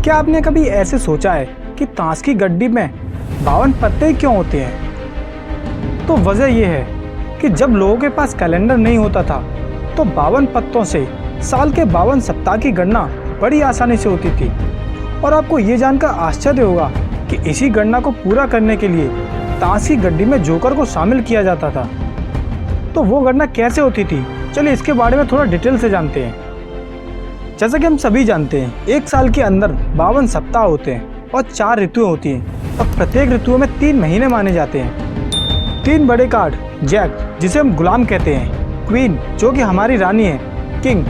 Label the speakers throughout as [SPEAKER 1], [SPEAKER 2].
[SPEAKER 1] क्या आपने कभी ऐसे सोचा है कि ताश की गड्डी में 52 पत्ते क्यों होते हैं? तो वजह यह है कि जब लोगों के पास कैलेंडर नहीं होता था तो 52 पत्तों से साल के 52 सप्ताह की गणना बड़ी आसानी से होती थी। और आपको ये जानकर आश्चर्य होगा कि इसी गणना को पूरा करने के लिए ताश की गड्डी में जोकर को शामिल किया जाता था। तो वो गणना कैसे होती थी, चलिए इसके बारे में थोड़ा डिटेल से जानते हैं। जैसा कि हम सभी जानते हैं, एक साल के अंदर 52 सप्ताह होते हैं और 4 ऋतुएं होती हैं और प्रत्येक ऋतुओं में 3 महीने माने जाते हैं। 3 बड़े कार्ड, जैक जिसे हम गुलाम कहते हैं, क्वीन जो कि हमारी रानी है, किंग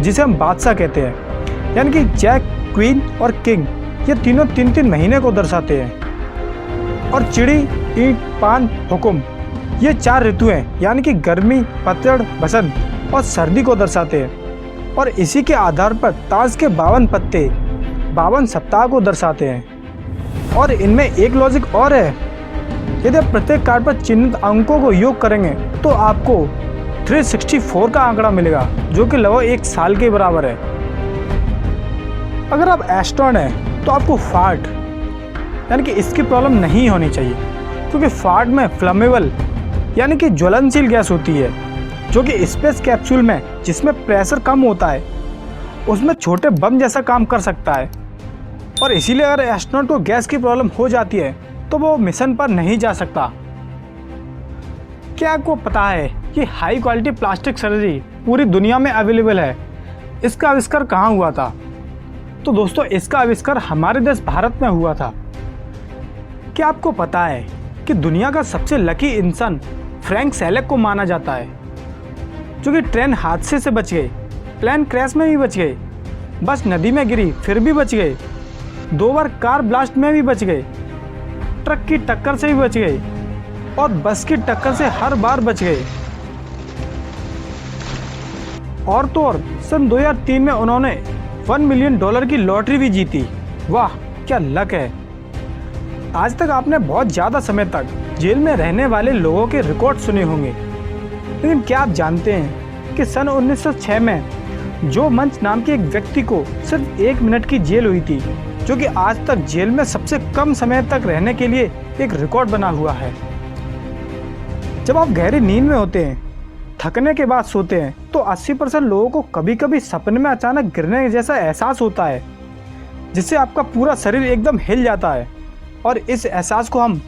[SPEAKER 1] जिसे हम बादशाह कहते हैं। यानी कि जैक, क्वीन और किंग ये तीनों 3-3 महीने को दर्शाते हैं। और चिड़ी, ईंट, पान, हुक्म ये 4 ऋतुएं यानी कि गर्मी, पतझड़, बसंत और सर्दी को दर्शाते हैं। और इसी के आधार पर ताश के 52 पत्ते 52 सप्ताह को दर्शाते हैं। और इनमें एक लॉजिक और है, यदि आप प्रत्येक कार्ड पर चिन्हित अंकों को योग करेंगे तो आपको 364 का आंकड़ा मिलेगा, जो कि लगभग 1 साल के बराबर है। अगर आप एस्ट्रोनॉट हैं तो आपको फार्ट यानी कि इसकी प्रॉब्लम नहीं होनी चाहिए, क्योंकि फार्ट में फ्लेमेबल यानी कि ज्वलनशील गैस होती है, जो कि स्पेस कैप्सूल में जिसमें प्रेशर कम होता है उसमें छोटे बम जैसा काम कर सकता है। और इसीलिए अगर एस्ट्रोनॉट को गैस की प्रॉब्लम हो जाती है तो वो मिशन पर नहीं जा सकता। क्या आपको पता है कि हाई क्वालिटी प्लास्टिक सर्जरी पूरी दुनिया में अवेलेबल है? इसका आविष्कार कहाँ हुआ था? तो दोस्तों, इसका आविष्कार हमारे देश भारत में हुआ था। क्या आपको पता है कि दुनिया का सबसे लकी इंसान फ्रैंक सेलेक को माना जाता है, जो कि ट्रेन हादसे से बच गए, प्लेन क्रैश में भी बच गए, बस नदी में गिरी फिर भी बच गए, 2 बार कार ब्लास्ट में भी बच गए, ट्रक की टक्कर से भी बच गए और बस की टक्कर से हर बार बच गए। और तो और सन 2003 में उन्होंने $1 मिलियन की लॉटरी भी जीती। वाह, क्या लक है। आज तक आपने बहुत ज़्यादा समय तक जेल में रहने वाले लोगों के रिकॉर्ड सुने होंगे, लेकिन क्या आप जानते हैं कि सन 1906 में जो मंच नाम के एक व्यक्ति को सिर्फ 1 मिनट की जेल हुई थी, जो कि आज तक जेल में सबसे कम समय तक रहने के लिए एक रिकॉर्ड बना हुआ है। जब आप गहरी नींद में होते हैं, थकने के बाद सोते हैं, तो 80% लोगों को कभी कभी सपने में अचानक गिरने जैसा एहसास होता है, जिससे आपका पूरा शरीर एकदम हिल जाता है और इस एहसास को हम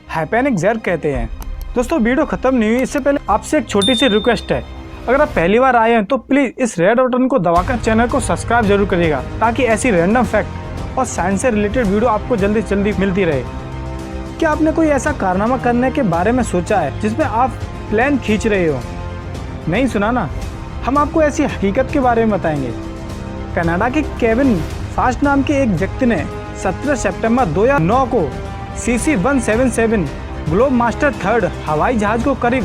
[SPEAKER 1] हाइपैनिक जर्क कहते हैं। दोस्तों, वीडियो खत्म नहीं हुई, इससे पहले आपसे एक छोटी सी रिक्वेस्ट है। अगर आप पहली बार आए हैं तो प्लीज़ इस रेड बटन को दबाकर चैनल को सब्सक्राइब जरूर करिएगा, ताकि ऐसी रैंडम फैक्ट और साइंस से रिलेटेड वीडियो आपको जल्दी से जल्दी मिलती रहे। क्या आपने कोई ऐसा कारनामा करने के बारे में सोचा है जिसमें आप प्लेन खींच रहे हो? नहीं सुना ना? हम आपको ऐसी हकीकत के बारे में बताएंगे। कनाडा के केविन फास्ट नाम के एक व्यक्ति ने 17 सितंबर 2009 को CC-177 ग्लोब मास्टर 3 हवाई जहाज को करीब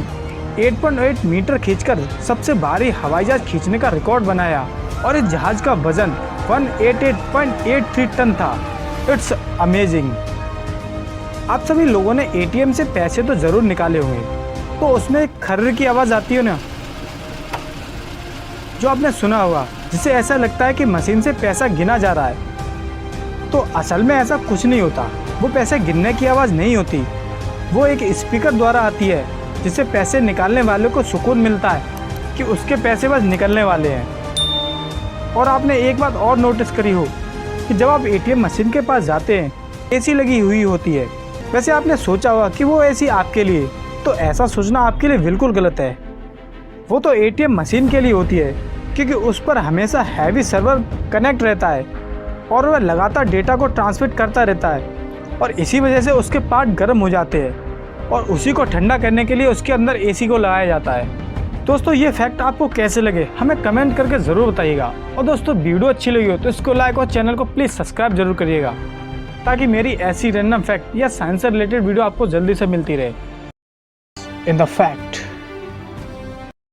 [SPEAKER 1] 8.8 मीटर खींचकर सबसे भारी हवाई जहाज खींचने का रिकॉर्ड बनाया। और इस जहाज का वजन 188.83 टन था। It's amazing. आप सभी लोगों ने ATM से पैसे तो जरूर निकाले होंगे, तो उसमें एक खर्र की आवाज़ आती है ना, जो आपने सुना होगा, जिससे ऐसा लगता है कि मशीन से पैसा गिना जा रहा है। तो असल में ऐसा कुछ नहीं होता, वो पैसे गिनने की आवाज़ नहीं होती, वो एक स्पीकर द्वारा आती है, जिससे पैसे निकालने वाले को सुकून मिलता है कि उसके पैसे बस निकलने वाले हैं। और आपने एक बात और नोटिस करी हो कि जब आप ATM मशीन के पास जाते हैं, AC लगी हुई होती है। वैसे आपने सोचा होगा कि वो AC आपके लिए, तो ऐसा सोचना आपके लिए बिल्कुल गलत है। वो तो ATM मशीन के लिए होती है, क्योंकि उस पर हमेशा हैवी सर्वर कनेक्ट रहता है और वह लगातार डेटा को ट्रांसमिट करता रहता है, और इसी वजह से उसके पार्ट गर्म हो जाते हैं और उसी को ठंडा करने के लिए उसके अंदर AC को लगाया जाता है। दोस्तों, ये फैक्ट आपको कैसे लगे हमें कमेंट करके ज़रूर बताइएगा। और दोस्तों, वीडियो अच्छी लगी हो तो इसको लाइक और चैनल को प्लीज़ सब्सक्राइब जरूर करिएगा, ताकि मेरी ऐसी रैंडम फैक्ट या साइंस से रिलेटेड वीडियो आपको जल्दी से मिलती रहे। In the fact